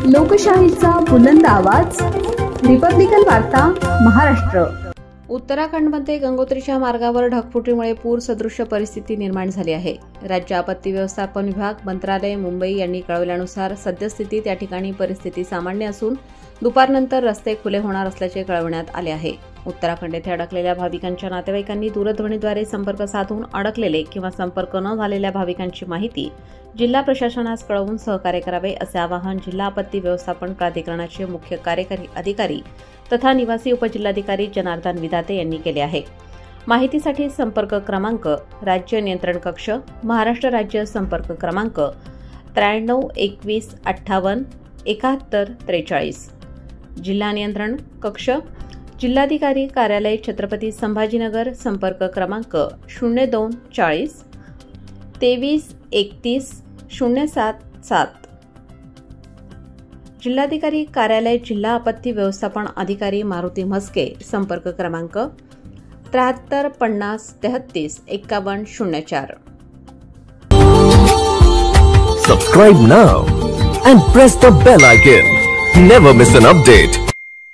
लोकशाहीचा बुलंद आवाज, रिपब्लिकन वार्ता महाराष्ट्र। उत्तराखंडमध्ये गंगोत्रीच्या मार्गावर ढगफुटीमुळे पूर सदृश्य परिस्थिती निर्माण झाली आहे। राज्य आपत्ती व्यवस्थापन विभाग, मंत्रालय, मुंबई यांनी कळवल्यानुसार सद्यस्थितीत या ठिकाणी परिस्थिती सामान्य असून दुपारनंतर रस्ते खुले होणार असल्याचे कळवण्यात आले आहे। उत्तराखंड येथे अडकलेल्या भाविकांच्या नातेवाईकांनी दूरध्वनीद्वारे संपर्क साधून अडकलेले किंवा संपर्क न झालेल्या भाविकांची माहिती जिल्हा प्रशासनास कळवून सहकार्य करावे असे आवाहन जिल्हा आपत्ती व्यवस्थापन प्राधिकरणाचे मुख्य कार्यकारी अधिकारी तथा निवासी उपजिल्हाधिकारी जनार्दन विधाते यांनी केले आहे। माहितीसाठी संपर्क क्रमांक राज्य नियंत्रण कक्ष, महाराष्ट्र राज्य संपर्क क्रमांक 93 21 58 71 43, जिल्हा नियंत्रण कक्ष, जिल्हाधिकारी कार्यालय छत्रपती संभाजीनगर संपर्क क्रमांक 02 40 23 31 077, जिल्हाधिकारी कार्यालय जिल्हा आपत्ती व्यवस्थापन अधिकारी मारुती म्हस्के संपर्क क्रमांक 73 50 33 51 04। Subscribe now and press the bell icon. Never miss an update.